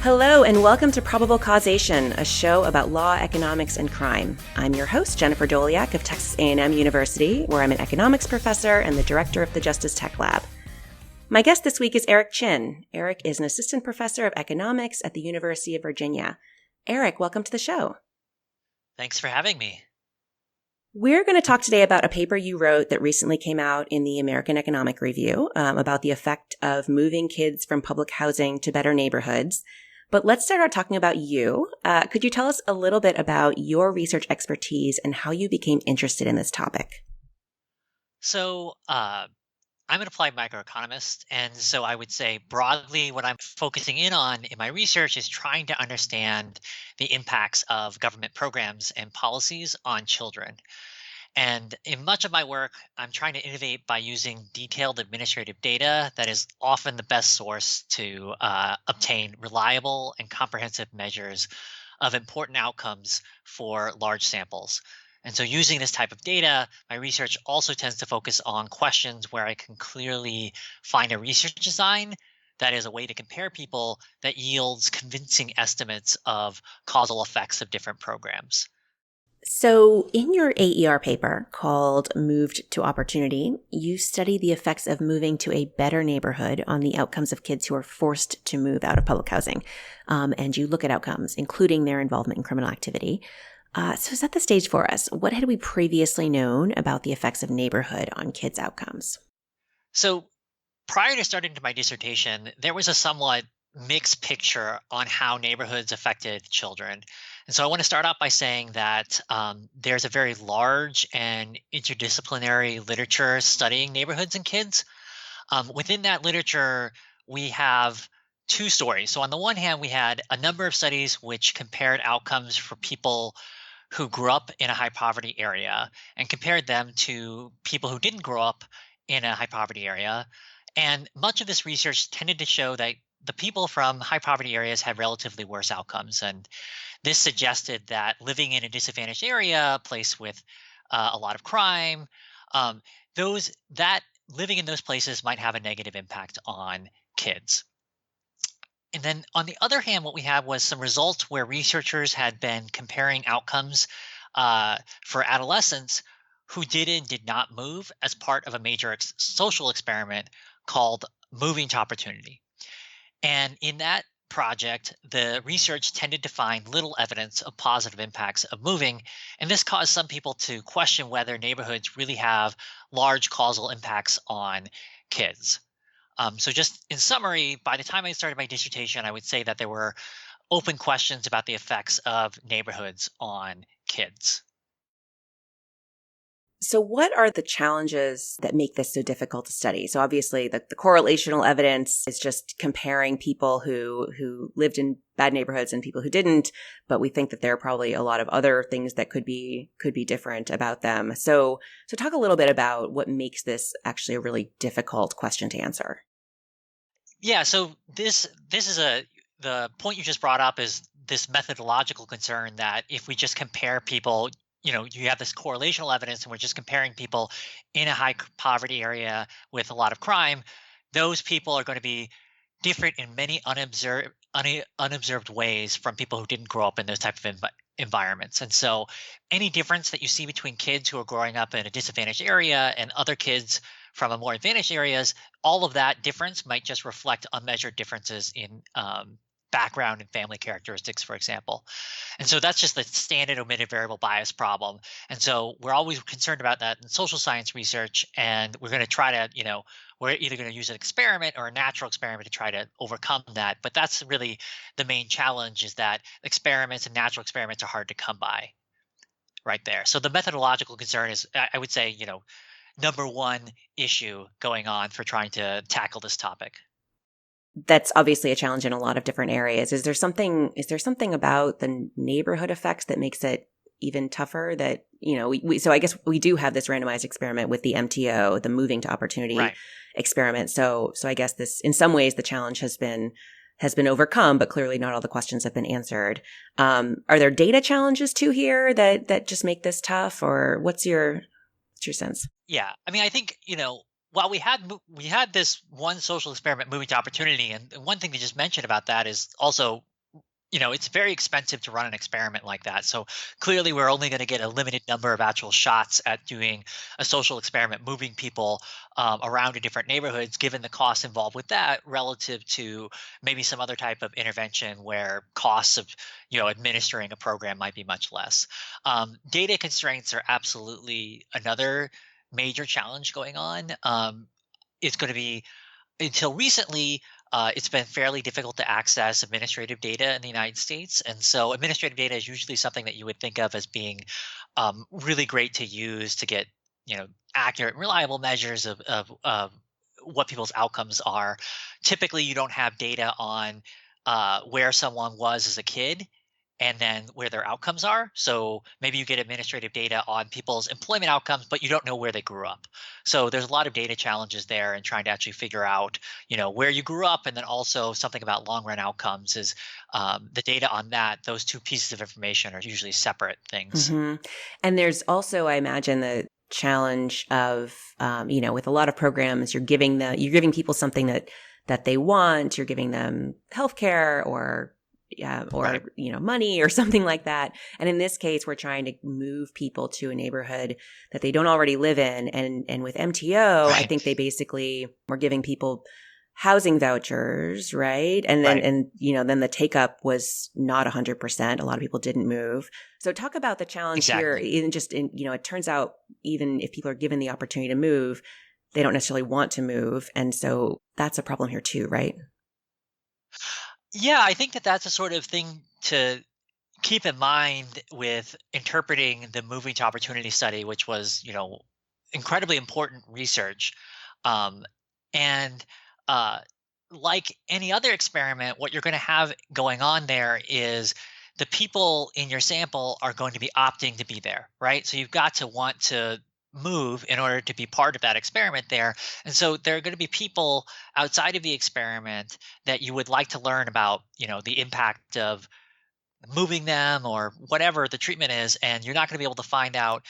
Hello, and welcome to Probable Causation, a show about law, economics, and crime. I'm your host, Jennifer Doliak of Texas A&M University, where I'm an economics professor and the director of the Justice Tech Lab. My guest this week is Eric Chyn. Eric is an assistant professor of economics at the University of Virginia. Eric, welcome to the show. Thanks for having me. We're going to talk today about a paper you wrote that recently came out in the American Economic Review about the effect of moving kids from public housing to better neighborhoods. But let's start out talking about you. Could you tell us a little bit about your research expertise and how you became interested in this topic? So, I'm an applied microeconomist, and so I would say broadly what I'm focusing in on in my research is trying to understand the impacts of government programs and policies on children. And in much of my work, I'm trying to innovate by using detailed administrative data that is often the best source to obtain reliable and comprehensive measures of important outcomes for large samples. And so, using this type of data, my research also tends to focus on questions where I can clearly find a research design that is a way to compare people that yields convincing estimates of causal effects of different programs. So in your AER paper called Moved to Opportunity, you study the effects of moving to a better neighborhood on the outcomes of kids who are forced to move out of public housing. And you look at outcomes, including their involvement in criminal activity. So set the stage for us. What had we previously known about the effects of neighborhood on kids' outcomes? So, prior to starting my dissertation, there was a somewhat mixed picture on how neighborhoods affected children. And so I want to start out by saying that there's a very large and interdisciplinary literature studying neighborhoods and kids. Within that literature, we have two stories. So, on the one hand, we had a number of studies which compared outcomes for people who grew up in a high poverty area and compared them to people who didn't grow up in a high poverty area. And much of this research tended to show that the people from high poverty areas had relatively worse outcomes. And this suggested that living in a disadvantaged area, a place with a lot of crime, um, those that living in those places might have a negative impact on kids. And then on the other hand, what we had was some results where researchers had been comparing outcomes for adolescents who did and did not move as part of a major social experiment called Moving to Opportunity. And in that project, the research tended to find little evidence of positive impacts of moving. And this caused some people to question whether neighborhoods really have large causal impacts on kids. So, just in summary, by the time I started my dissertation, I would say that there were open questions about the effects of neighborhoods on kids. So what are the challenges that make this so difficult to study? So obviously the correlational evidence is just comparing people who lived in bad neighborhoods and people who didn't, but we think that there are probably a lot of other things that could be different about them. So talk a little bit about what makes this actually a really difficult question to answer. Yeah, so this is the point you just brought up is this methodological concern that if we just compare people, you have this correlational evidence and we're just comparing people in a high poverty area with a lot of crime, those people are going to be different in many unobserved ways from people who didn't grow up in those type of environments. And so any difference that you see between kids who are growing up in a disadvantaged area and other kids from a more advantaged areas, all of that difference might just reflect unmeasured differences in background and family characteristics, for example. And so that's just the standard omitted variable bias problem. And so we're always concerned about that in social science research. And we're going to try to, we're either going to use an experiment or a natural experiment to try to overcome that. But that's really the main challenge, is that experiments and natural experiments are hard to come by right there. So the methodological concern is, I would say, number one issue going on for trying to tackle this topic. That's obviously a challenge in a lot of different areas. Is there something about the neighborhood effects that makes it even tougher? That, so I guess we do have this randomized experiment with the MTO, the Moving to Opportunity Right. experiment. So I guess this, in some ways, the challenge has been overcome, but clearly not all the questions have been answered. Are there data challenges too here that just make this tough, or what's your sense? Yeah. I mean, I think, while we had this one social experiment, Moving to Opportunity, and one thing to just mention about that is also it's very expensive to run an experiment like that. So clearly, we're only going to get a limited number of actual shots at doing a social experiment, moving people around to different neighborhoods, given the costs involved with that relative to maybe some other type of intervention where costs of administering a program might be much less. Data constraints are absolutely another major challenge going on. It's going to be until recently, it's been fairly difficult to access administrative data in the United States. And so, administrative data is usually something that you would think of as being really great to use to get, accurate, reliable measures of what people's outcomes are. Typically, you don't have data on where someone was as a kid and then where their outcomes are. So maybe you get administrative data on people's employment outcomes, but you don't know where they grew up. So there's a lot of data challenges there and trying to actually figure out, where you grew up, and then also something about long run outcomes is the data on that. Those two pieces of information are usually separate things. Hmm. And there's also, I imagine, the challenge of, with a lot of programs, you're giving people something that they want. You're giving them healthcare or Right. money or something like that. And in this case, we're trying to move people to a neighborhood that they don't already live in. And with MTO, I Right. think they basically were giving people housing vouchers, right? And then Right. then the take up was not 100%. A lot of people didn't move. So talk about the challenge here. Exactly. Even just it turns out even if people are given the opportunity to move, they don't necessarily want to move, and so that's a problem here too, right? Yeah, I think that that's a sort of thing to keep in mind with interpreting the moving to opportunity study, which was, incredibly important research. Um, and uh, like any other experiment, what you're going to have going on there is the people in your sample are going to be opting to be there, right? So you've got to want to move in order to be part of that experiment there. And so there are going to be people outside of the experiment that you would like to learn about, the impact of moving them or whatever the treatment is, and you're not going to be able to find out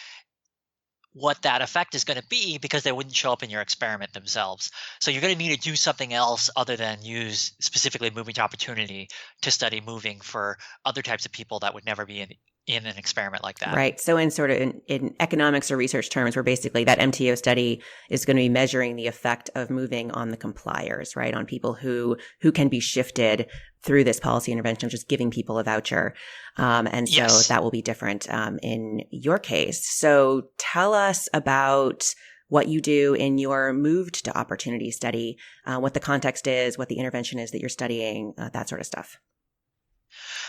what that effect is going to be because they wouldn't show up in your experiment themselves. So you're going to need to do something else other than use specifically moving to opportunity to study moving for other types of people that would never be in an experiment like that. Right. So in sort of in economics or research terms, where basically that MTO study is going to be measuring the effect of moving on the compliers, right? On people who can be shifted through this policy intervention of just giving people a voucher. And so Yes. that will be different in your case. So tell us about what you do in your moved to opportunity study, what the context is, what the intervention is that you're studying, that sort of stuff.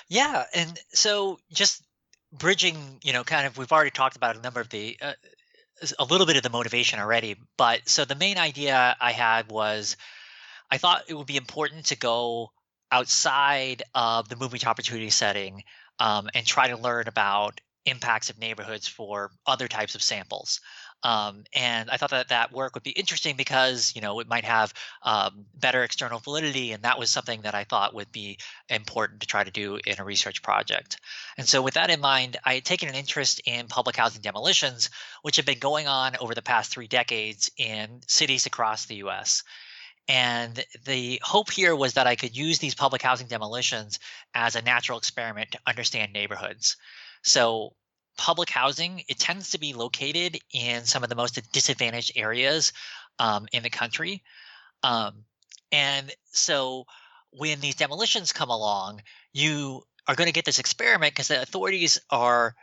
Yeah. And so just bridging, kind of, we've already talked about a number of a little bit of the motivation already. But so the main idea I had was I thought it would be important to go outside of the moving to opportunity setting and try to learn about impacts of neighborhoods for other types of samples. And I thought that that work would be interesting because it might have better external validity, and that was something that I thought would be important to try to do in a research project. And so, with that in mind, I had taken an interest in public housing demolitions, which have been going on over the past 3 decades in cities across the U.S. And the hope here was that I could use these public housing demolitions as a natural experiment to understand neighborhoods. So, public housing, it tends to be located in some of the most disadvantaged areas in the country. Um, and so, when these demolitions come along, you are going to get this experiment because the authorities are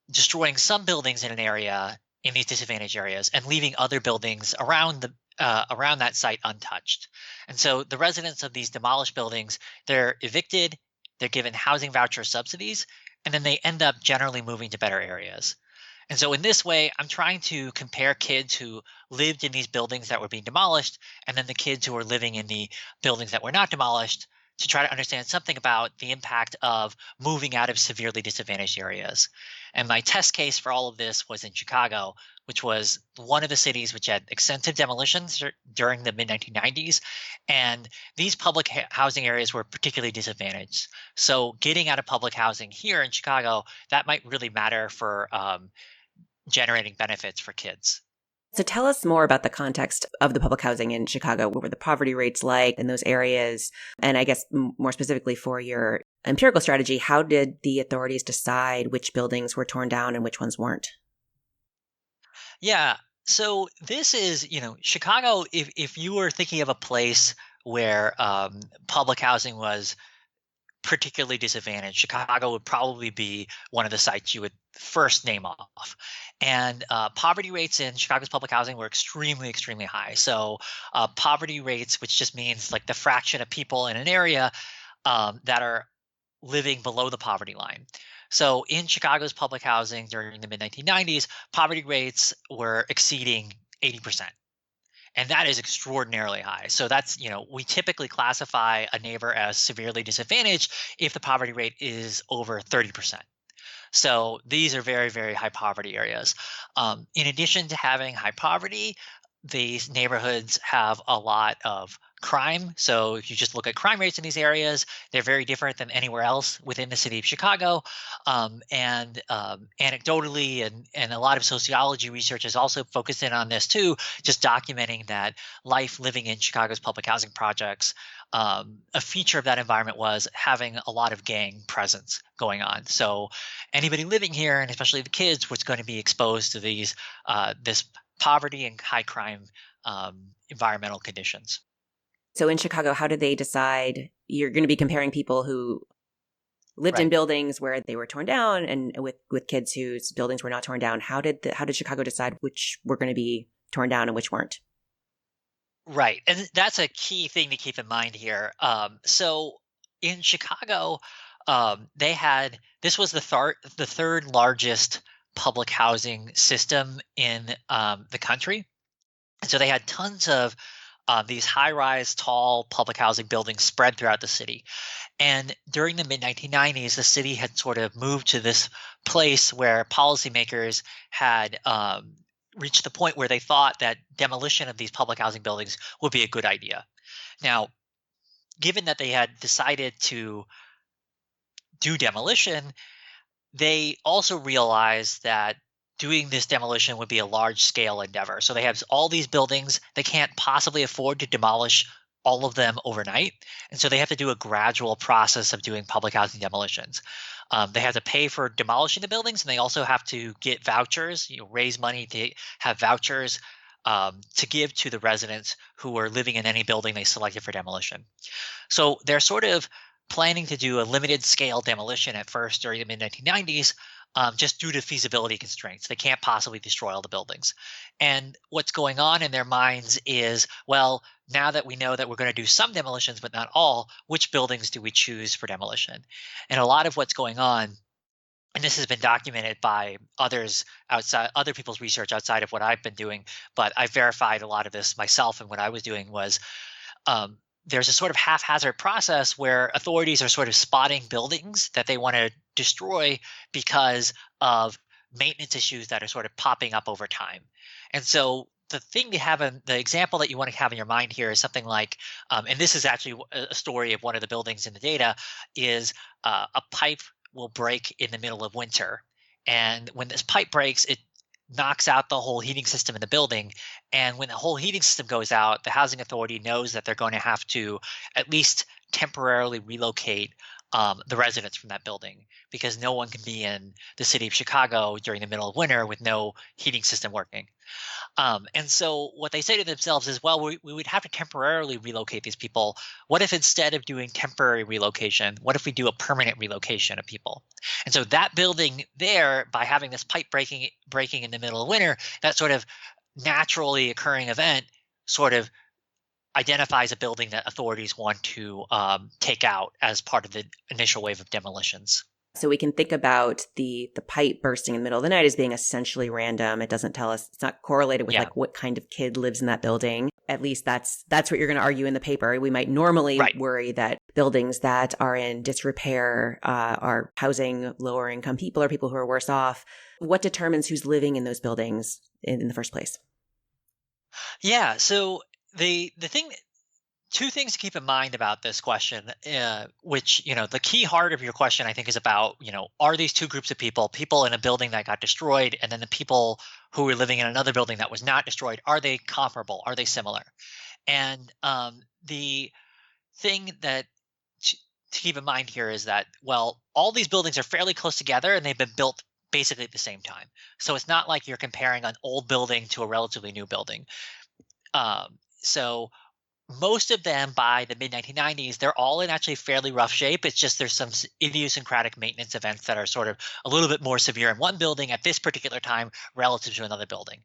destroying some buildings in an area in these disadvantaged areas and leaving other buildings around that site untouched. And so the residents of these demolished buildings, they're evicted, they're given housing voucher subsidies, and then they end up generally moving to better areas. And so in this way, I'm trying to compare kids who lived in these buildings that were being demolished and then the kids who were living in the buildings that were not demolished to try to understand something about the impact of moving out of severely disadvantaged areas. And my test case for all of this was in Chicago, which was one of the cities which had extensive demolitions during the mid 1990s. And these public housing areas were particularly disadvantaged. So getting out of public housing here in Chicago, that might really matter for generating benefits for kids. So tell us more about the context of the public housing in Chicago. What were the poverty rates like in those areas? And I guess more specifically for your empirical strategy, how did the authorities decide which buildings were torn down and which ones weren't? Yeah. So this is, Chicago. If you were thinking of a place where public housing was particularly disadvantaged, Chicago would probably be one of the sites you would first name off. And poverty rates in Chicago's public housing were extremely, extremely high. So poverty rates, which just means like the fraction of people in an area that are living below the poverty line. So in Chicago's public housing during the mid 1990s, poverty rates were exceeding 80%. And that is extraordinarily high. So that's, we typically classify a neighbor as severely disadvantaged if the poverty rate is over 30%. So these are very, very high poverty areas. In addition to having high poverty, these neighborhoods have a lot of crime. So if you just look at crime rates in these areas, they're very different than anywhere else within the city of Chicago. And anecdotally, and a lot of sociology research has also focused in on this too, just documenting that life living in Chicago's public housing projects, a feature of that environment was having a lot of gang presence going on. So anybody living here, and especially the kids, was going to be exposed to this poverty and high crime environmental conditions. So in Chicago, how did they decide you're going to be comparing people who lived in Right. buildings where they were torn down and with kids whose buildings were not torn down? How did Chicago decide which were going to be torn down and which weren't? Right. And that's a key thing to keep in mind here. So in Chicago, they had this was the third largest public housing system in the country. And so they had tons of these high-rise, tall public housing buildings spread throughout the city. And during the mid 1990s, the city had sort of moved to this place where policymakers had reached the point where they thought that demolition of these public housing buildings would be a good idea. Now, given that they had decided to do demolition, they also realized that doing this demolition would be a large scale endeavor. So they have all these buildings. They can't possibly afford to demolish all of them overnight. And so they have to do a gradual process of doing public housing demolitions. They have to pay for demolishing the buildings, and they also have to get vouchers, raise money to have vouchers to give to the residents who are living in any building they selected for demolition. So they're sort of planning to do a limited scale demolition at first during the mid 1990s, just due to feasibility constraints. They can't possibly destroy all the buildings. And what's going on in their minds is, well, now that we know that we're going to do some demolitions, but not all, which buildings do we choose for demolition? And a lot of what's going on, and this has been documented by others outside other people's research outside of what I've been doing, but I verified a lot of this myself. And what I was doing was there's a sort of haphazard process where authorities are sort of spotting buildings that they want to destroy because of maintenance issues that are sort of popping up over time. And so the thing to have in the example that you want to have in your mind here is something like, and this is actually a story of one of the buildings in the data, is a pipe will break in the middle of winter. And when this pipe breaks, it knocks out the whole heating system in the building. And when the whole heating system goes out, the housing authority knows that they're going to have to at least temporarily relocate the residents from that building, because no one can be in the city of Chicago during the middle of winter with no heating system working. And so what they say to themselves is, well, we would have to temporarily relocate these people. What if instead of doing temporary relocation, what if we do a permanent relocation of people? And so that building there, by having this pipe breaking in the middle of winter, that sort of naturally occurring event sort of identifies a building that authorities want to take out as part of the initial wave of demolitions. So we can think about the pipe bursting in the middle of the night as being essentially random. It doesn't tell us, it's not correlated with Yeah, like what kind of kid lives in that building. At least that's what you're going to argue in the paper. We might normally right. worry that buildings that are in disrepair are housing lower income people or people who are worse off. What determines who's living in those buildings in the first place? Yeah. So the thing, two things to keep in mind about this question, which, the key heart of your question, I think, is about, are these two groups of people in a building that got destroyed, and then the people who were living in another building that was not destroyed, are they comparable? Are they similar? And the thing that to keep in mind here is that, well, all these buildings are fairly close together and they've been built basically at the same time. So it's not like you're comparing an old building to a relatively new building. So most of them by the mid 1990s, they're all in actually fairly rough shape. It's just there's some idiosyncratic maintenance events that are sort of a little bit more severe in one building at this particular time relative to another building.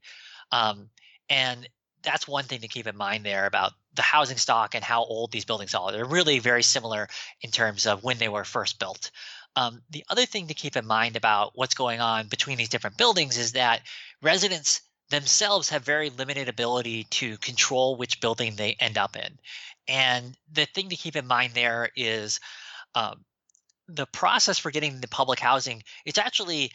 Um, and that's one thing to keep in mind there about the housing stock and how old these buildings are. They're really very similar in terms of when they were first built. The other thing to keep in mind about what's going on between these different buildings is that residents themselves have very limited ability to control which building they end up in. And the thing to keep in mind there is um, the process for getting into public housing, it's actually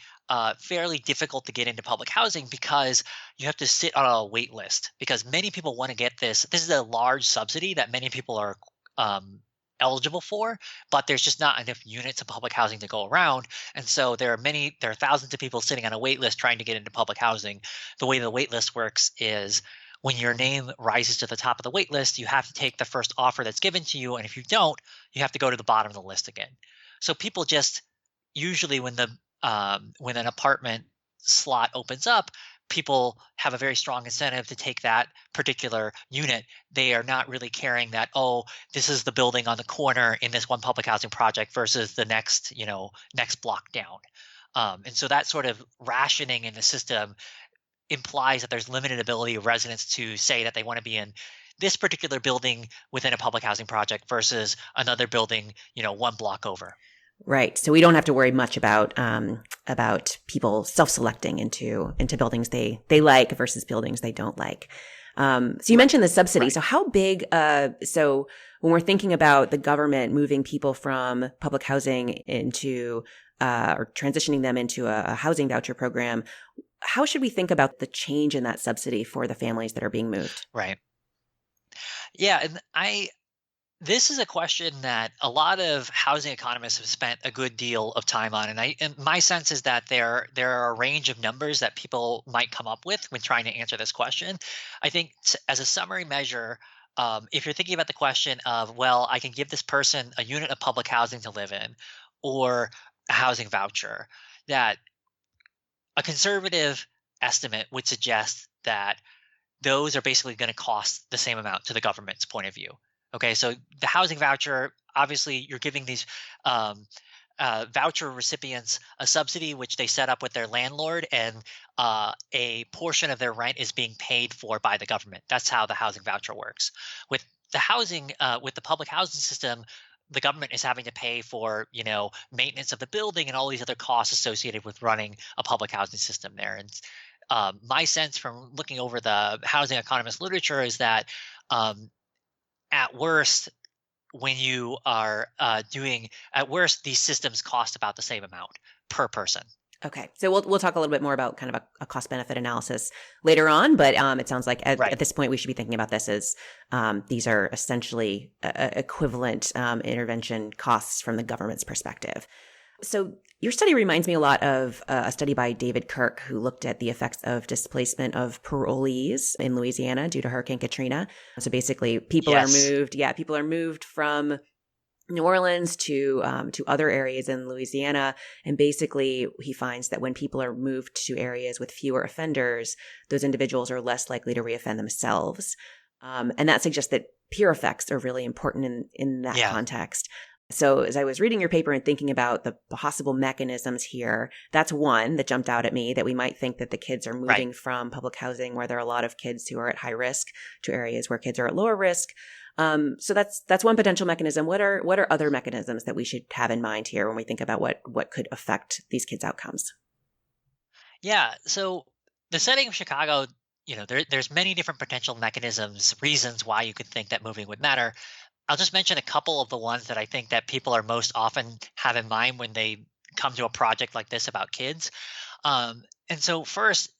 fairly difficult to get into public housing because you have to sit on a wait list because many people want to get this. This is a large subsidy that many people are um, eligible for, but there's just not enough units of public housing to go around. And so there are thousands of people sitting on a wait list trying to get into public housing. The way the wait list works is when your name rises to the top of the wait list, you have to take the first offer that's given to you. And if you don't, you have to go to the bottom of the list again. So people just usually when an apartment slot opens up, people have a very strong incentive to take that particular unit. They are not really caring that, oh, this is the building on the corner in this one public housing project versus the next, next block down. And so that sort of rationing in the system implies that there's limited ability of residents to say that they want to be in this particular building within a public housing project versus another building, one block over. Right. So we don't have to worry much about people self-selecting into buildings they like versus buildings they don't like. So you mentioned the subsidy. Right. So how big? So when we're thinking about the government moving people from public housing into or transitioning them into a housing voucher program, how should we think about the change in that subsidy for the families that are being moved? Right. Yeah, and this is a question that a lot of housing economists have spent a good deal of time on, and my sense is that there are a range of numbers that people might come up with when trying to answer this question. I think as a summary measure, if you're thinking about the question of, well, I can give this person a unit of public housing to live in, or a housing voucher, that a conservative estimate would suggest that those are basically going to cost the same amount to the government's point of view. Okay, so the housing voucher, obviously, you're giving these um, voucher recipients a subsidy which they set up with their landlord, and a portion of their rent is being paid for by the government. That's how the housing voucher works. With the public housing system, the government is having to pay for maintenance of the building and all these other costs associated with running a public housing system there. And my sense from looking over the housing economist literature is that at worst, when you are doing at worst, these systems cost about the same amount per person. Okay, so we'll talk a little bit more about kind of a cost benefit analysis later on, but it sounds like Right. at this point we should be thinking about this as these are essentially equivalent intervention costs from the government's perspective. So your study reminds me a lot of a study by David Kirk, who looked at the effects of displacement of parolees in Louisiana due to Hurricane Katrina. So basically, people are Yes. moved. Yeah, people are moved from New Orleans to other areas in Louisiana, and basically he finds that when people are moved to areas with fewer offenders, those individuals are less likely to reoffend themselves, and that suggests that peer effects are really important in that Yeah. context. So as I was reading your paper and thinking about the possible mechanisms here, that's one that jumped out at me, that we might think that the kids are Right. moving from public housing where there are a lot of kids who are at high risk to areas where kids are at lower risk. So that's one potential mechanism. What are other mechanisms that we should have in mind here when we think about what could affect these kids' outcomes? Yeah. So the setting of Chicago, there's many different potential mechanisms, reasons why you could think that moving would matter. I'll just mention a couple of the ones that I think that people are most often have in mind when they come to a project like this about kids. And so first,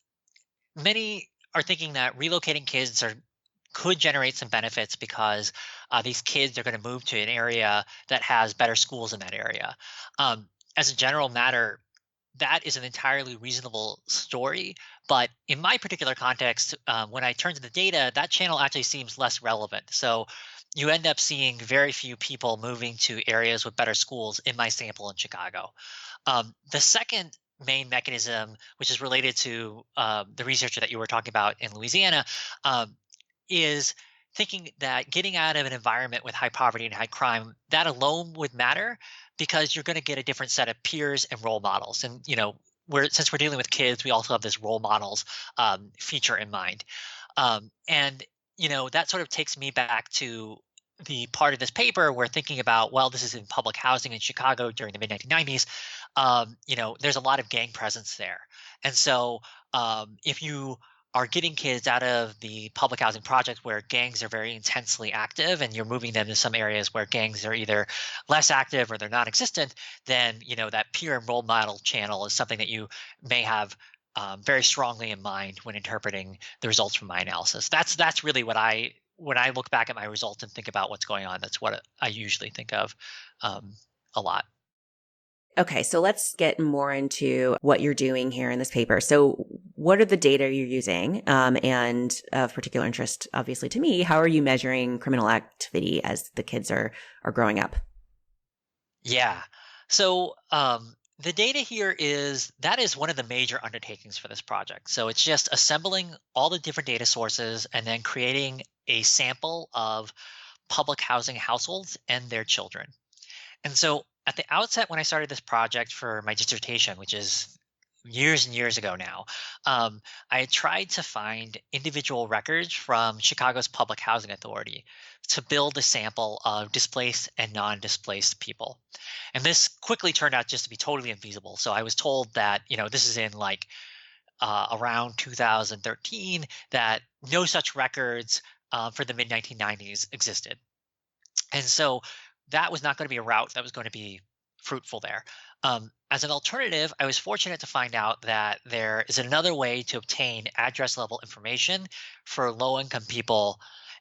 many are thinking that relocating kids could generate some benefits because these kids are going to move to an area that has better schools in that area. As a general matter, that is an entirely reasonable story. But in my particular context, when I turn to the data, that channel actually seems less relevant. So you end up seeing very few people moving to areas with better schools in my sample in Chicago. The second main mechanism, which is related to the researcher that you were talking about in Louisiana, um, is thinking that getting out of an environment with high poverty and high crime, that alone would matter because you're going to get a different set of peers and role models. And since we're dealing with kids, we also have this role models feature in mind. And that sort of takes me back to the part of this paper where thinking about, well, this is in public housing in Chicago during the mid 1990s. There's a lot of gang presence there, and so if you are getting kids out of the public housing projects where gangs are very intensely active and you're moving them to some areas where gangs are either less active or they're non-existent, then that peer and role model channel is something that you may have very strongly in mind when interpreting the results from my analysis. That's really what I when I look back at my results and think about what's going on. That's what I usually think of um, a lot. Okay, so let's get more into what you're doing here in this paper. So, what are the data you're using? And of particular interest, obviously, to me, how are you measuring criminal activity as the kids are growing up? Yeah. So the data here is one of the major undertakings for this project. So it's just assembling all the different data sources and then creating a sample of public housing households and their children. And so at the outset, when I started this project for my dissertation, which is years and years ago now, um, I tried to find individual records from Chicago's Public Housing Authority to build a sample of displaced and non displaced people. And this quickly turned out just to be totally infeasible. So I was told that, this is in like around 2013, that no such records for the mid 1990s existed. And so that was not going to be a route that was going to be fruitful there. As an alternative, I was fortunate to find out that there is another way to obtain address level information for low income people.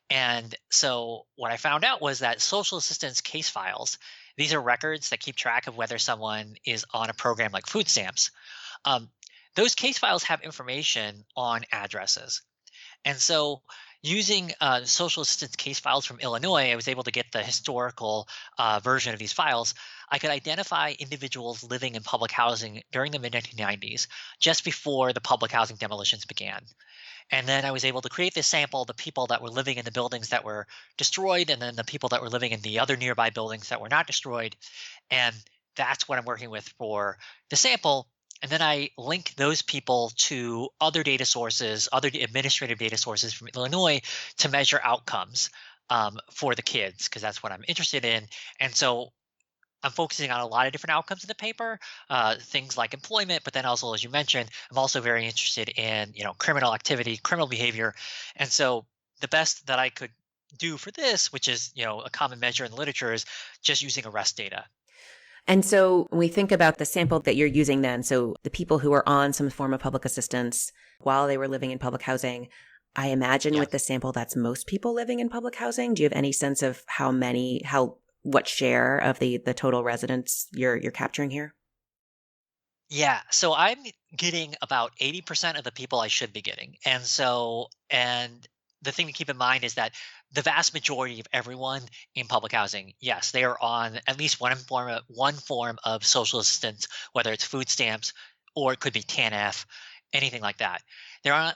And so what I found out was that social assistance case files, these are records that keep track of whether someone is on a program like food stamps. Um, those case files have information on addresses. And so, using social assistance case files from Illinois, I was able to get the historical version of these files. I could identify individuals living in public housing during the mid 1990s, just before the public housing demolitions began. And then I was able to create this sample of the people that were living in the buildings that were destroyed, and then the people that were living in the other nearby buildings that were not destroyed. And that's what I'm working with for the sample. And then I link those people to other data sources, administrative data sources from Illinois to measure outcomes for the kids, because that's what I'm interested in. And so I'm focusing on a lot of different outcomes in the paper, things like employment, but then also, as you mentioned, I'm also very interested in criminal activity, criminal behavior, and so the best that I could do for this, which is a common measure in the literature, is just using arrest data. And so when we think about the sample that you're using then, so the people who are on some form of public assistance while they were living in public housing, I imagine Yeah. with the sample that's most people living in public housing. Do you have any sense of what share of the total residents you're capturing here? Yeah, so I'm getting about 80% of the people I should be getting. And the thing to keep in mind is that the vast majority of everyone in public housing, yes, they are on at least one form of social assistance, whether it's food stamps or it could be TANF, anything like that. There are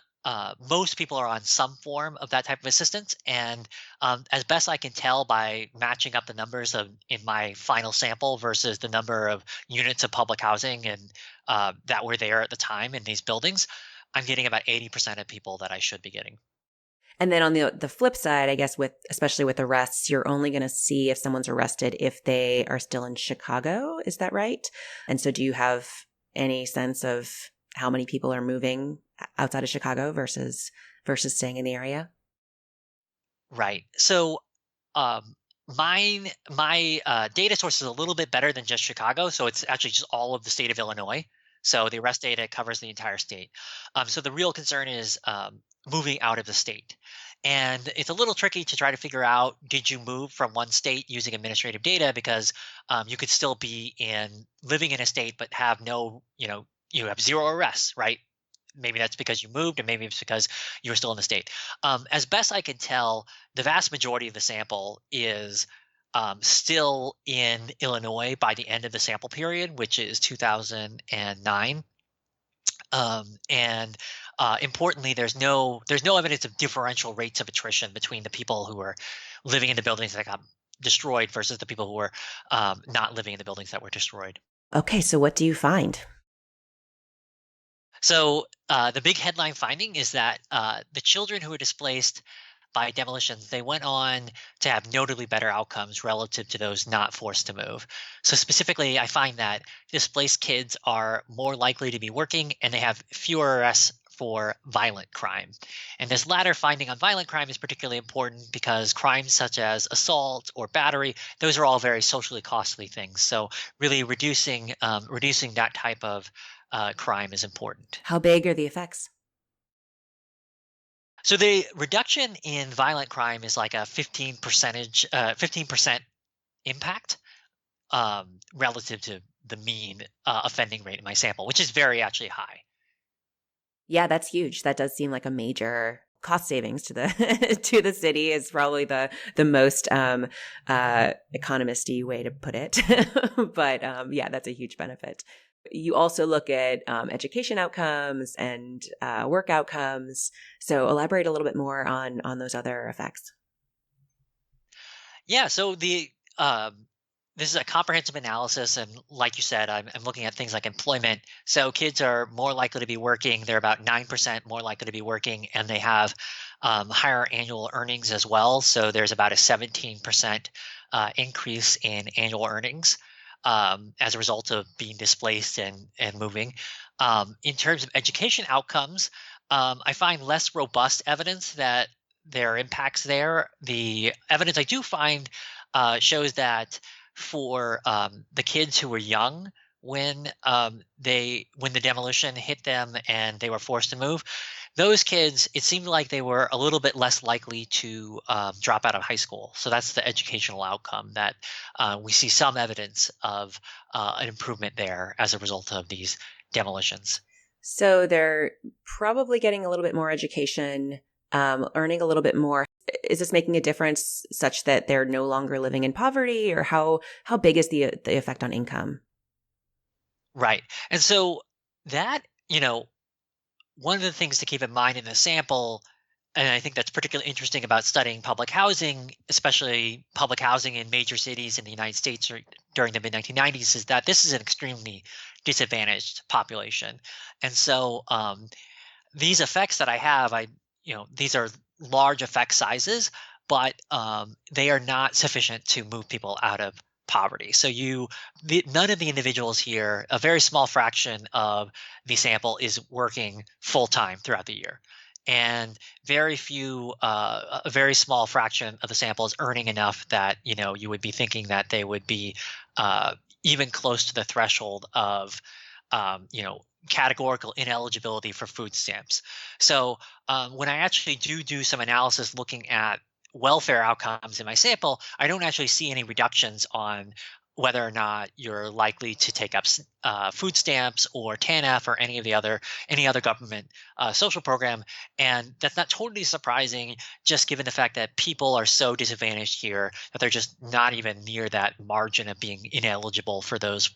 Most people are on some form of that type of assistance, and as best I can tell by matching up the numbers in my final sample versus the number of units of public housing and that were there at the time in these buildings, I'm getting about 80% of people that I should be getting. And then on the flip side, I guess with especially with arrests, you're only going to see if someone's arrested if they are still in Chicago. Is that right? And so do you have any sense of how many people are moving outside of Chicago versus staying in the area? Right. So um, my data source is a little bit better than just Chicago, so it's actually just all of the state of Illinois. So the arrest data covers the entire state. So the real concern is moving out of the state. And it's a little tricky to try to figure out, did you move from one state using administrative data, because you could still be in living in a state but have no, you have zero arrests, right? maybe that's because you moved, and maybe it's because you were still in the state. As best I can tell, the vast majority of the sample is still in Illinois by the end of the sample period, which is 2009. And Importantly, there's no evidence of differential rates of attrition between the people who are living in the buildings that got destroyed versus the people who were not living in the buildings that were destroyed. Okay, so what do you find? So the big headline finding is that the children who were displaced by demolitions, they went on to have notably better outcomes relative to those not forced to move. So specifically, I find that displaced kids are more likely to be working and they have fewer arrests for violent crime. And this latter finding on violent crime is particularly important because crimes such as assault or battery, those are all very socially costly things. So really reducing that type of crime is important. How big are the effects? So the reduction in violent crime is like a 15% impact relative to the mean offending rate in my sample, which is very actually high. Yeah, that's huge. That does seem like a major cost savings to the to the city is probably the most economisty way to put it. But yeah, that's a huge benefit. You also look at education outcomes and work outcomes. So elaborate a little bit more on those other effects. Yeah. So the this is a comprehensive analysis, and like you said, I'm looking at things like employment. So kids are more likely to be working. They're about 9% more likely to be working, and they have higher annual earnings as well. So there's about a 17% increase in annual earnings as a result of being displaced and moving. In terms of education outcomes, I find less robust evidence that there are impacts there. The evidence I do find shows that for the kids who were young when the demolition hit them and they were forced to move, those kids, it seemed like they were a little bit less likely to drop out of high school. So that's the educational outcome that we see some evidence of an improvement there as a result of these demolitions. So they're probably getting a little bit more education, earning a little bit more. Is this making a difference such that they're no longer living in poverty, or how big is the effect on income? Right. And so that, one of the things to keep in mind in the sample, and I think that's particularly interesting about studying public housing, especially public housing in major cities in the United States during the mid 1990s, is that this is an extremely disadvantaged population. And so these effects that I have, these are large effect sizes, but they are not sufficient to move people out of poverty. So none of the individuals here, a very small fraction of the sample is working full time throughout the year. And a very small fraction of the sample is earning enough that, you would be thinking that they would be uh, even close to the threshold of, categorical ineligibility for food stamps. So when I actually do some analysis looking at welfare outcomes in my sample, I don't actually see any reductions on whether or not you're likely to take up food stamps or TANF or any other government social program, and that's not totally surprising, just given the fact that people are so disadvantaged here that they're just not even near that margin of being ineligible for those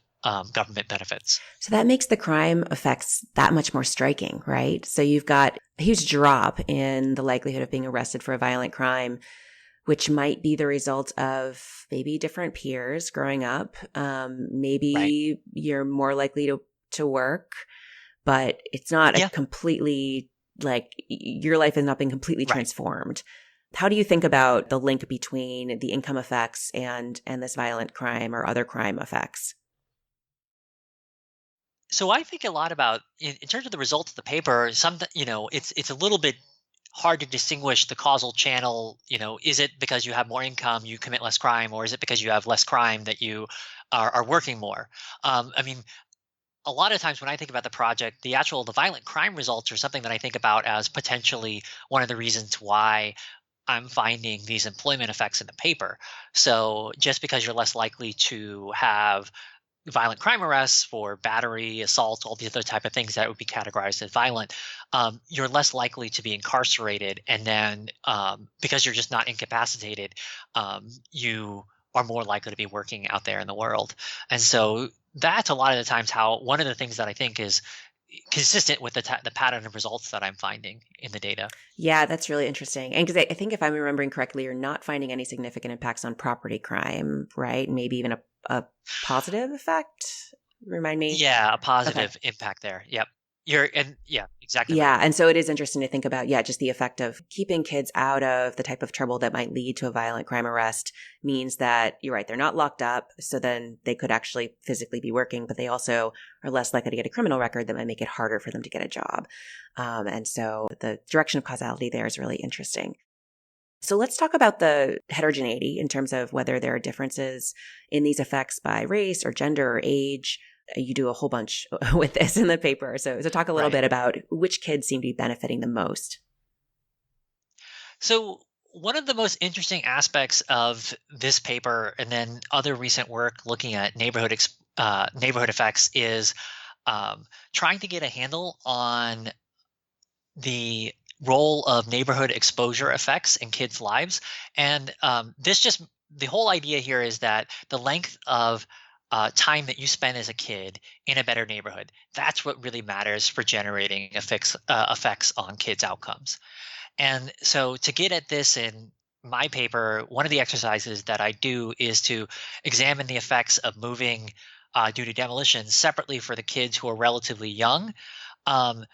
government benefits. So that makes the crime effects that much more striking, right? So you've got a huge drop in the likelihood of being arrested for a violent crime, which might be the result of maybe different peers growing up. Right. Maybe you're more likely to work, but it's not a Yeah. completely like your life has not been completely Right. transformed. How do you think about the link between the income effects and this violent crime or other crime effects? So I think a lot about in terms of the results of the paper. It's a little bit hard to distinguish the causal channel. Is it because you have more income, you commit less crime, or is it because you have less crime that you are working more? I mean, a lot of times when I think about the project, the violent crime results are something that I think about as potentially one of the reasons why I'm finding these employment effects in the paper. So just because you're less likely to have violent crime arrests for battery, assault, all these other type of things that would be categorized as violent, you're less likely to be incarcerated. And then because you're just not incapacitated, you are more likely to be working out there in the world. And so that's a lot of the times how one of the things that I think is consistent with the pattern of results that I'm finding in the data. Yeah, that's really interesting. And because I think if I'm remembering correctly, you're not finding any significant impacts on property crime, right? Maybe even a positive effect. Remind me. Yeah, a Okay. positive impact there. Yep. Yeah, exactly right. Yeah. And so it is interesting to think about, yeah, just the effect of keeping kids out of the type of trouble that might lead to a violent crime arrest means that you're right, they're not locked up. So then they could actually physically be working, but they also are less likely to get a criminal record that might make it harder for them to get a job. And so the direction of causality there is really interesting. So let's talk about the heterogeneity in terms of whether there are differences in these effects by race or gender or age. You do a whole bunch with this in the paper. So talk a little Right. bit about which kids seem to be benefiting the most. So one of the most interesting aspects of this paper and then other recent work looking at neighborhood effects is trying to get a handle on the role of neighborhood exposure effects in kids' lives. And this just the whole idea here is that the length of time that you spend as a kid in a better neighborhood, that's what really matters for generating effects on kids' outcomes. And so to get at this in my paper, one of the exercises that I do is to examine the effects of moving due to demolition separately for the kids who are relatively young, um,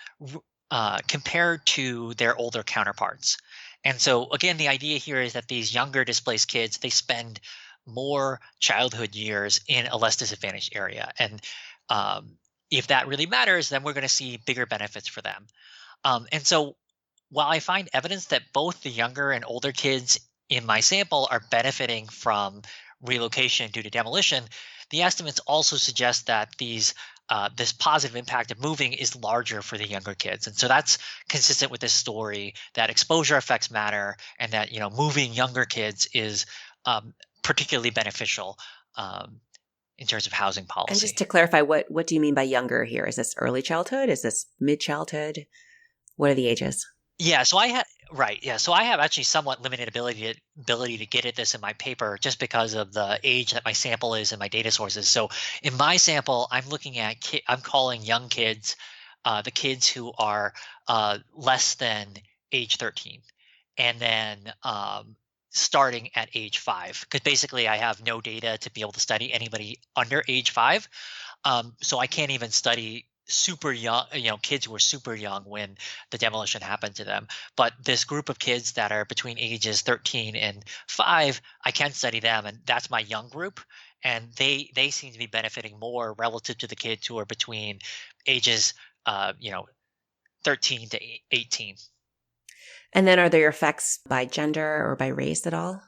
compared to their older counterparts. And so again, the idea here is that these younger displaced kids, they spend more childhood years in a less disadvantaged area. And if that really matters, then we're going to see bigger benefits for them. And so while I find evidence that both the younger and older kids in my sample are benefiting from relocation due to demolition, the estimates also suggest that this positive impact of moving is larger for the younger kids. And so that's consistent with this story that exposure effects matter and that moving younger kids is particularly beneficial um, in terms of housing And just policy. to clarify, what do you mean by younger here? Is this early childhood? Is this mid childhood? What are the ages? Yeah, so I had right, yeah. So I have actually somewhat limited ability to get at this in my paper just because of the age that my sample is and my data sources. So in my sample, I'm looking at I'm calling young kids, the kids who are less than age 13, and then starting at age 5, because basically I have no data to be able to study anybody under age 5. So I can't even study super young, kids who are super young when the demolition happened to them. But this group of kids that are between ages 13 and 5, I can study them, and that's my young group. And they seem to be benefiting more relative to the kids who are between ages, uh, you know, 13 to 18. And then are there effects by gender or by race at all?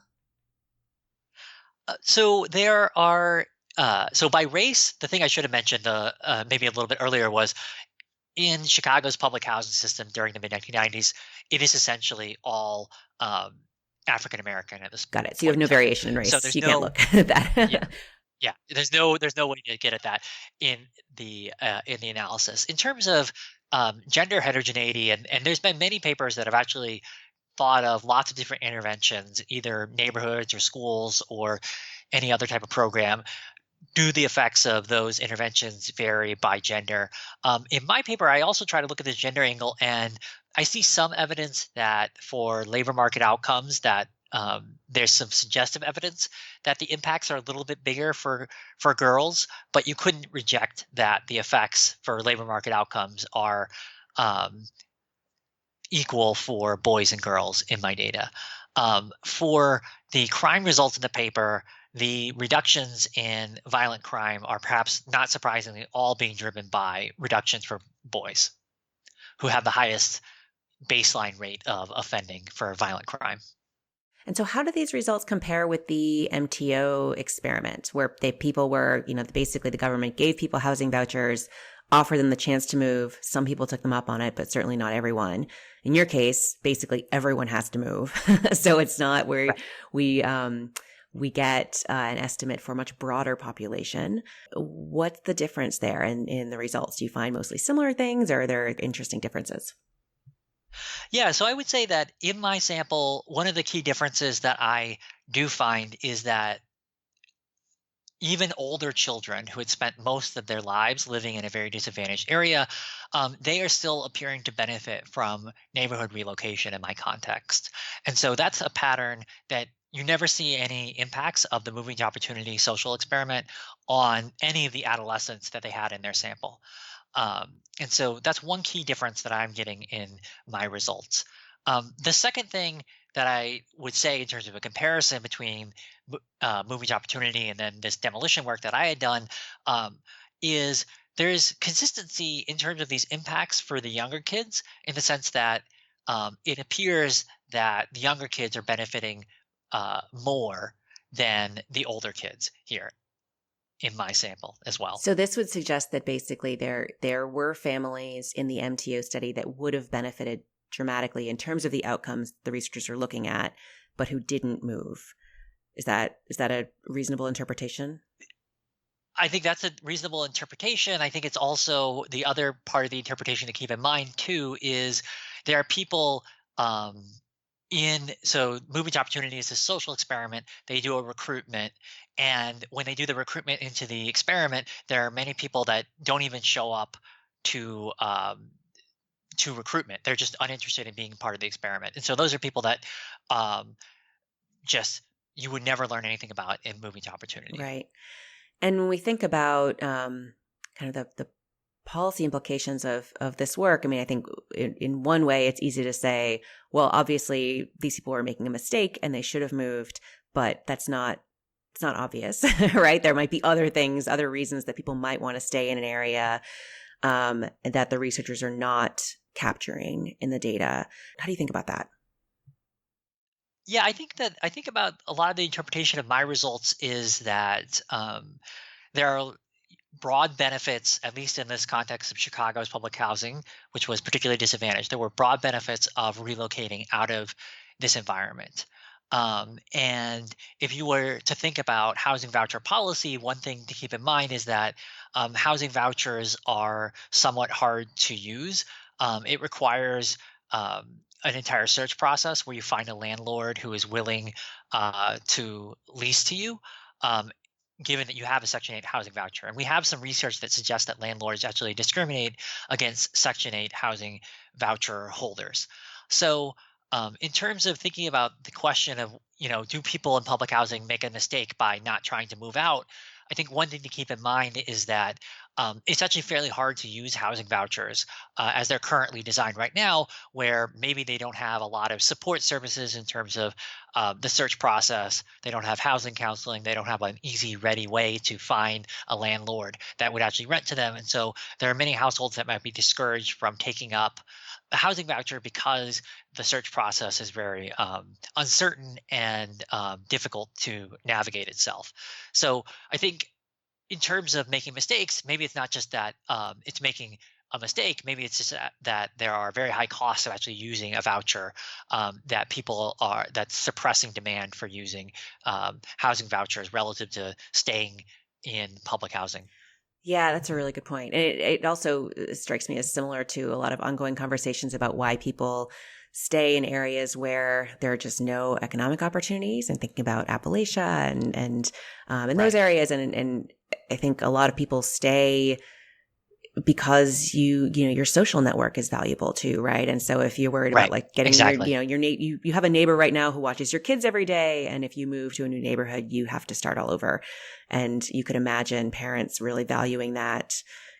So there are. So by race, the thing I should have mentioned maybe a little bit earlier was in Chicago's public housing system during the mid 1990s, it is essentially all African American at this Got it. So you have point in no time. variation in So race. there's You can't no, look at yeah, that. yeah, there's no way to get at that in the analysis. In terms of gender heterogeneity, and there's been many papers that have actually thought of lots of different interventions, either neighborhoods or schools or any other type of program. Do the effects of those interventions vary by gender? In my paper, I also try to look at this gender angle, and I see some evidence that for labor market outcomes, that there's some suggestive evidence that the impacts are a little bit bigger for girls, but you couldn't reject that the effects for labor market outcomes are um, equal for boys and girls in my data. For the crime results in the paper, the reductions in violent crime are perhaps not surprisingly all being driven by reductions for boys who have the highest baseline rate of offending for violent crime. And so how do these results compare with the MTO experiment where people were, basically the government gave people housing vouchers, offered them the chance to move. Some people took them up on it, but certainly not everyone. In your case, basically everyone has to move. So it's not where Right. we we get an estimate for a much broader population. What's the difference there in the results? Do you find mostly similar things, or are there interesting differences? Yeah, so I would say that in my sample, one of the key differences that I do find is that even older children who had spent most of their lives living in a very disadvantaged area, they are still appearing to benefit from neighborhood relocation in my context. And so that's a pattern that you never see any impacts of the moving to opportunity social experiment on any of the adolescents that they had in their sample. And so that's one key difference that I'm getting in my results. The second thing that I would say in terms of a comparison between moving to opportunity and then this demolition work that I had done um, is there's consistency in terms of these impacts for the younger kids in the sense that it appears that the younger kids are benefiting more than the older kids here in my sample as well. So this would suggest that basically there were families in the MTO study that would have benefited dramatically in terms of the outcomes the researchers are looking at, but who didn't move. Is that a reasonable interpretation? I think that's a reasonable interpretation. I think it's also the other part of the interpretation to keep in mind too is there are people um, in so moving to opportunity is a social experiment. They do a recruitment, and when they do the recruitment into the experiment, there are many people that don't even show up to um, to recruitment. They're just uninterested in being part of the experiment, and so those are people that um, just you would never learn anything about in moving to opportunity. Right. And when we think about kind of the policy implications of this work, I mean, I think in one way it's easy to say, well, obviously these people were making a mistake and they should have moved, but it's not obvious, right? There might be other things, other reasons that people might want to stay in an area that the researchers are not capturing in the data. How do you think about that? Yeah, I think about a lot of the interpretation of my results is that there are broad benefits, at least in this context of Chicago's public housing, which was particularly disadvantaged. There were broad benefits of relocating out of this environment. And if you were to think about housing voucher policy, one thing to keep in mind is that housing vouchers are somewhat hard to use. It requires an entire search process where you find a landlord who is willing to lease to you. Um, Given that you have a Section 8 housing voucher. And we have some research that suggests that landlords actually discriminate against Section 8 housing voucher holders. So, in terms of thinking about the question of, do people in public housing make a mistake by not trying to move out? I think one thing to keep in mind is that it's actually fairly hard to use housing vouchers as they're currently designed right now, where maybe they don't have a lot of support services in terms of the search process. They don't have housing counseling. They don't have an easy, ready way to find a landlord that would actually rent to them. And so there are many households that might be discouraged from taking up a housing voucher because the search process is very uncertain and difficult to navigate itself. So I think in terms of making mistakes, maybe it's not just that it's making a mistake. Maybe it's just that there are very high costs of actually using a voucher that people are that's suppressing demand for using housing vouchers relative to staying in public housing. Yeah, that's a really good point. And it also strikes me as similar to a lot of ongoing conversations about why people stay in areas where there are just no economic opportunities, and thinking about Appalachia and in those Right. areas. And I think a lot of people stay because your social network is valuable too, right? And so if you're worried about Right. like getting Exactly. you have a neighbor right now who watches your kids every day, and if you move to a new neighborhood, you have to start all over. And you could imagine parents really valuing that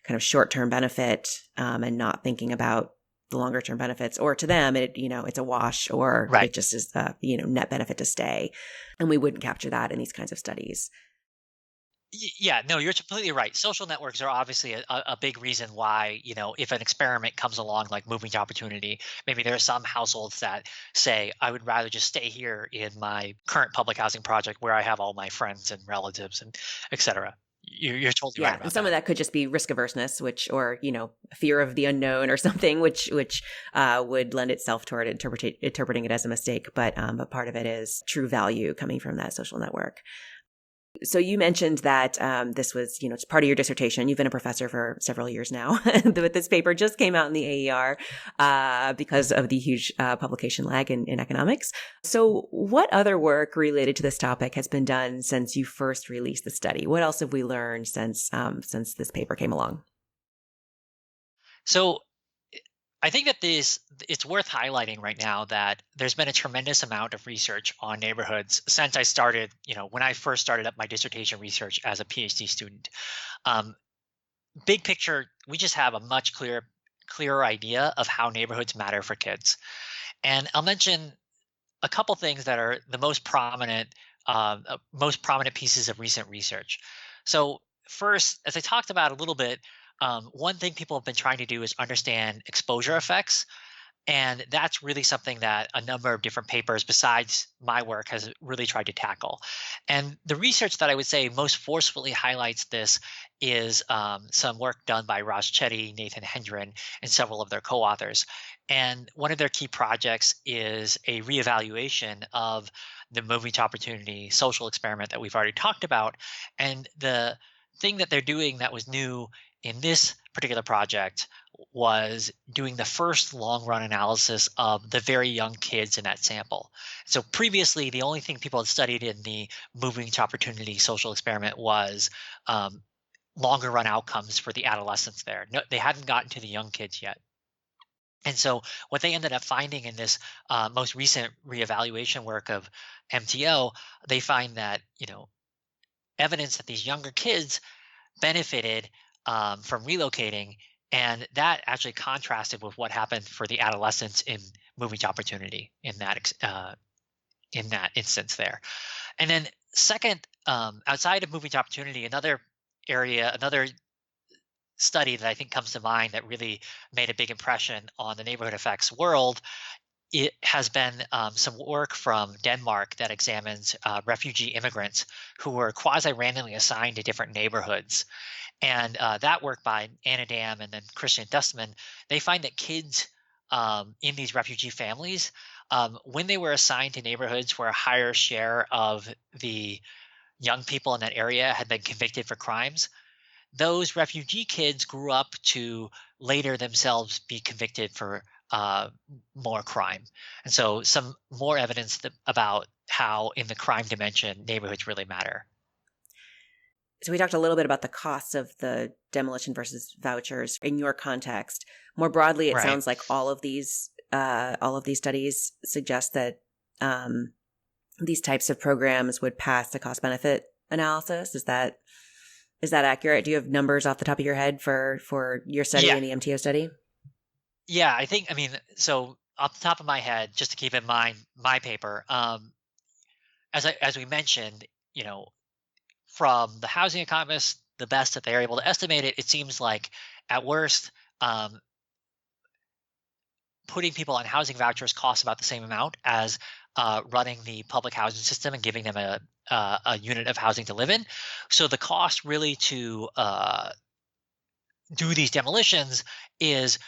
kind of short-term benefit, and not thinking about the longer term benefits, or to them it's a wash, or Right. it just is net benefit to stay. And we wouldn't capture that in these kinds of studies. Yeah, no, you're completely right. Social networks are obviously a big reason why, if an experiment comes along like moving to opportunity, maybe there are some households that say, I would rather just stay here in my current public housing project where I have all my friends and relatives and et cetera. you're totally right Yeah, and about some of that. that could just be risk averseness, which, or fear of the unknown or something, which would lend itself toward interpreting it as a mistake. But part of it is true value coming from that social network. So you mentioned that this was, it's part of your dissertation. You've been a professor for several years now, but this paper just came out in the AER because of the huge publication lag in economics. So what other work related to this topic has been done since you first released the study? What else have we learned since this paper came along? So I think that this it's worth highlighting right now that there's been a tremendous amount of research on neighborhoods since I started, when I first started up my dissertation research as a PhD student. Um, Big picture, we just have a much clearer idea of how neighborhoods matter for kids. And I'll mention a couple things that are the most prominent pieces of recent research. So first, as I talked about a little bit, one thing people have been trying to do is understand exposure effects, and that's really something that a number of different papers besides my work has really tried to tackle. And the research that I would say most forcefully highlights this is some work done by Raj Chetty, Nathan Hendren, and several of their co-authors. And one of their key projects is a reevaluation of the moving to opportunity social experiment that we've already talked about. And the thing that they're doing that was new in this particular project was doing the first long run analysis of the very young kids in that sample. So previously, the only thing people had studied in the moving to opportunity social experiment was um, longer run outcomes for the adolescents there. No, they hadn't gotten to the young kids yet. And so, what they ended up finding in this most recent reevaluation work of MTO, they find that evidence that these younger kids benefited from relocating, and that actually contrasted with what happened for the adolescents in moving to opportunity in that instance there. And then second, outside of moving to opportunity, another study that I think comes to mind that really made a big impression on the neighborhood effects world. It has been some work from Denmark that examines refugee immigrants who were quasi randomly assigned to different neighborhoods, and that work by Anna Dam and then Christian Dustman, they find that kids in these refugee families, when they were assigned to neighborhoods where a higher share of the young people in that area had been convicted for crimes, those refugee kids grew up to later themselves be convicted for more crime. And so, some more evidence about how, in the crime dimension, neighborhoods really matter. So we talked a little bit about the costs of the demolition versus vouchers in your context. More broadly, it Right. sounds like all of these studies suggest that these types of programs would pass the cost benefit analysis. Is that accurate? Do you have numbers off the top of your head for your study Yeah. and the MTO study? Yeah, I mean, so off the top of my head, just to keep in mind my paper, as we mentioned, you know, from the housing economists, the best that they're able to estimate it, it seems like at worst, um, putting people on housing vouchers costs about the same amount as running the public housing system and giving them a unit of housing to live in. So the cost really to do these demolitions is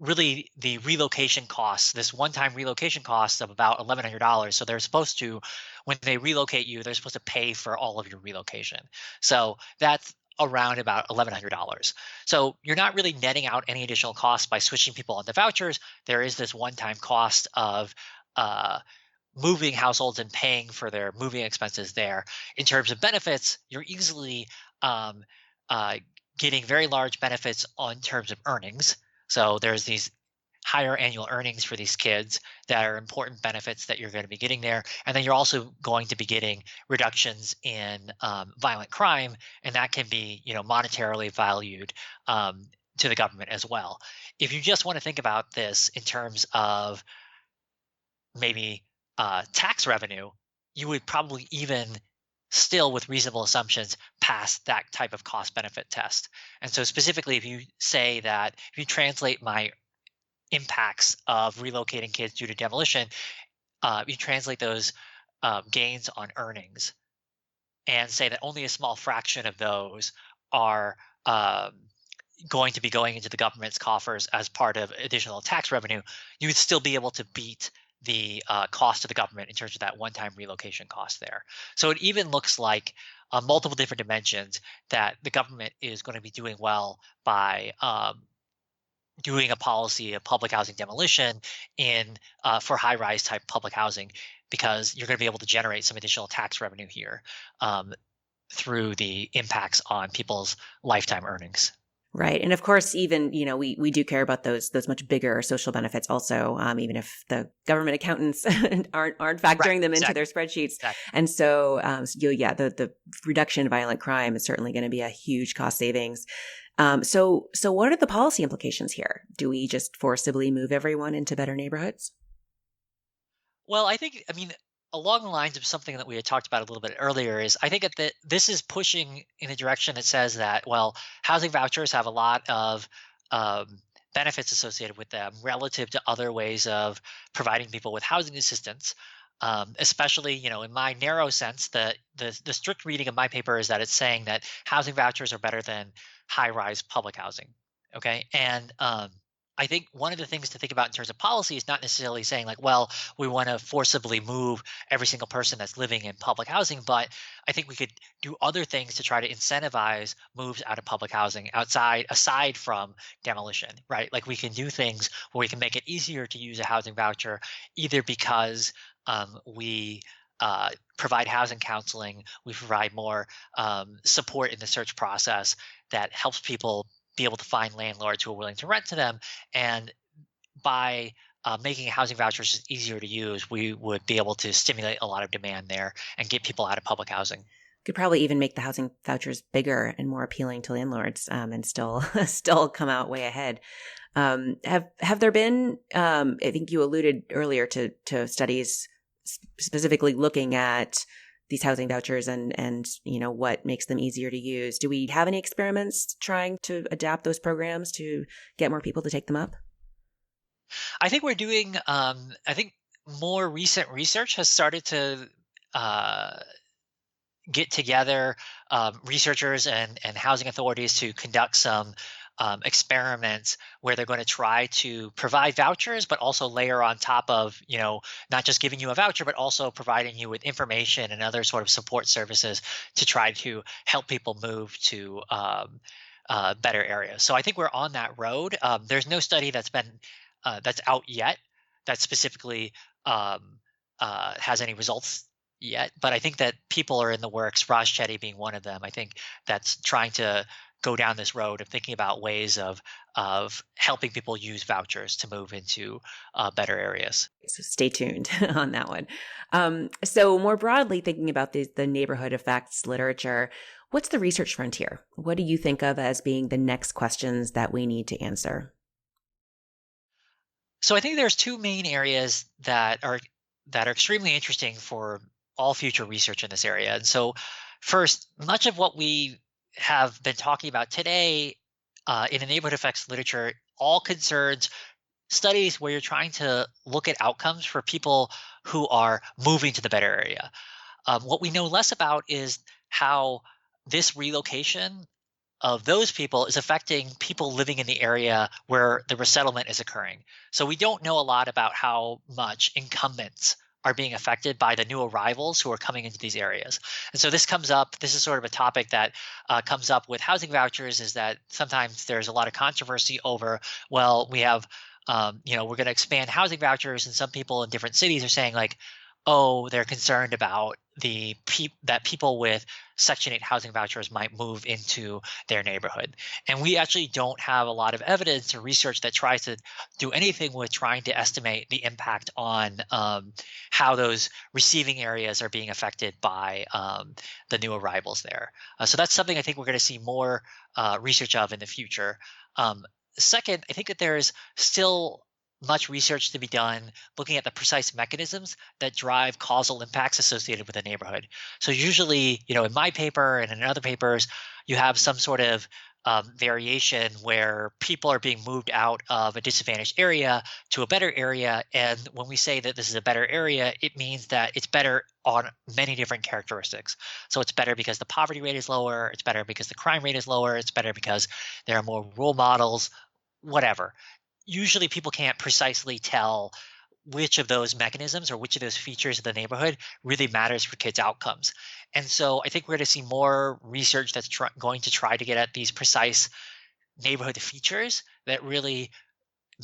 really the relocation costs, this one-time relocation cost of about $1,100. So they're supposed to, when they relocate you, they're supposed to pay for all of your relocation. So that's around about $1,100. So you're not really netting out any additional costs by switching people onto vouchers. There is this one-time cost of uh, moving households and paying for their moving expenses there. In terms of benefits, you're easily um, uh, getting very large benefits on terms of earnings. So there's these higher annual earnings for these kids that are important benefits that you're going to be getting there. And then you're also going to be getting reductions in violent crime, and that can be monetarily valued to the government as well. If you just want to think about this in terms of maybe tax revenue, you would probably even still, with reasonable assumptions, pass that type of cost benefit test. And so, specifically, if you say that if you translate my impacts of relocating kids due to demolition, you translate those gains on earnings. and say that only a small fraction of those are um, going to be going into the government's coffers as part of additional tax revenue, you would still be able to beat the cost to the government in terms of that one-time relocation cost there. So it even looks like multiple different dimensions that the government is going to be doing well by doing a policy of public housing demolition in for high-rise type public housing, because you're going to be able to generate some additional tax revenue here um, through the impacts on people's lifetime earnings. Right. And of course, even, we do care about those much bigger social benefits also, even if the government accountants aren't Right. factoring them into Exactly. their spreadsheets. Exactly. And so, yeah, the reduction in violent crime is certainly going to be a huge cost savings. So what are the policy implications here? Do we just forcibly move everyone into better neighborhoods? Well, I mean, along the lines of something that we had talked about a little bit earlier is I think that this is pushing in a direction that says that, well, housing vouchers have a lot of um, benefits associated with them relative to other ways of providing people with housing assistance. Especially, in my narrow sense, the strict reading of my paper is that it's saying that housing vouchers are better than high-rise public housing. Okay, and I think one of the things to think about in terms of policy is not necessarily saying like, well, we want to forcibly move every single person that's living in public housing, but I think we could do other things to try to incentivize moves out of public housing aside from demolition, right? Like we can do things where we can make it easier to use a housing voucher, either because we provide housing counseling, we provide more support in the search process that helps people be able to find landlords who are willing to rent to them. And by making housing vouchers just easier to use, we would be able to stimulate a lot of demand there and get people out of public housing. Could probably even make the housing vouchers bigger and more appealing to landlords, and still still come out way ahead. Have there been? I think you alluded earlier to studies specifically looking at these housing vouchers and what makes them easier to use. Do we have any experiments trying to adapt those programs to get more people to take them up? I think we're doing. I think more recent research has started to uh, get together researchers and housing authorities to conduct some experiments where they're going to try to provide vouchers, but also layer on top of, not just giving you a voucher, but also providing you with information and other sort of support services to try to help people move to better areas. So I think we're on that road. There's no study that's out yet that specifically um, has any results yet, but I think that people are in the works. Raj Chetty being one of them. I think that's trying to go down this road of thinking about ways of helping people use vouchers to move into better areas. So stay tuned on that one. So more broadly, thinking about the neighborhood effects literature, what's the research frontier? What do you think of as being the next questions that we need to answer? So I think there's two main areas that are extremely interesting for all future research in this area. And so, first, much of what we have been talking about today in the neighborhood effects literature all concerns studies where you're trying to look at outcomes for people who are moving to the better area. What we know less about is how this relocation of those people is affecting people living in the area where the resettlement is occurring. So we don't know a lot about how much incumbents are being affected by the new arrivals who are coming into these areas. And so this comes up, this is sort of a topic that comes up with housing vouchers, is that sometimes there's a lot of controversy over, well, we have, we're going to expand housing vouchers, and some people in different cities are saying like, oh, they're concerned about that people with Section 8 housing vouchers might move into their neighborhood. And we actually don't have a lot of evidence or research that tries to do anything with trying to estimate the impact on how those receiving areas are being affected by the new arrivals there. So that's something I think we're going to see more research of in the future. Second, I think that there's still much research to be done looking at the precise mechanisms that drive causal impacts associated with a neighborhood. So usually, in my paper and in other papers, you have some sort of variation where people are being moved out of a disadvantaged area to a better area. And when we say that this is a better area, it means that it's better on many different characteristics. So it's better because the poverty rate is lower, it's better because the crime rate is lower, it's better because there are more role models, whatever. Usually people can't precisely tell which of those mechanisms or which of those features of the neighborhood really matters for kids' outcomes. And so I think we're going to see more research that's going to try to get at these precise neighborhood features that really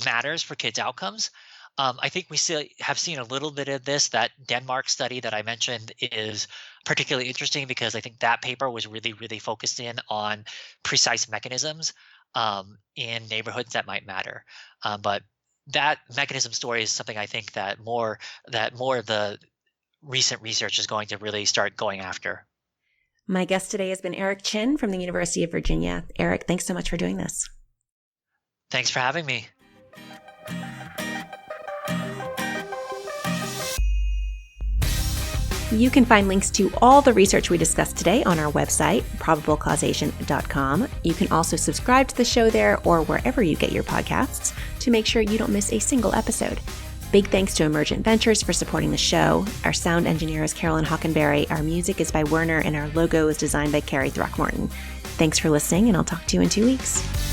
matters for kids' outcomes. I think we still have seen a little bit of this. That Denmark study that I mentioned is particularly interesting because I think that paper was really, really focused in on precise mechanisms in neighborhoods that might matter. But that mechanism story is something I think that more of the recent research is going to really start going after. My guest today has been Eric Chyn from the University of Virginia. Eric, thanks so much for doing this. Thanks for having me. You can find links to all the research we discussed today on our website, probablecausation.com. You can also subscribe to the show there or wherever you get your podcasts to make sure you don't miss a single episode. Big thanks to Emergent Ventures for supporting the show. Our sound engineer is Carolyn Hockenberry. Our music is by Werner, and our logo is designed by Carrie Throckmorton. Thanks for listening, and I'll talk to you in 2 weeks.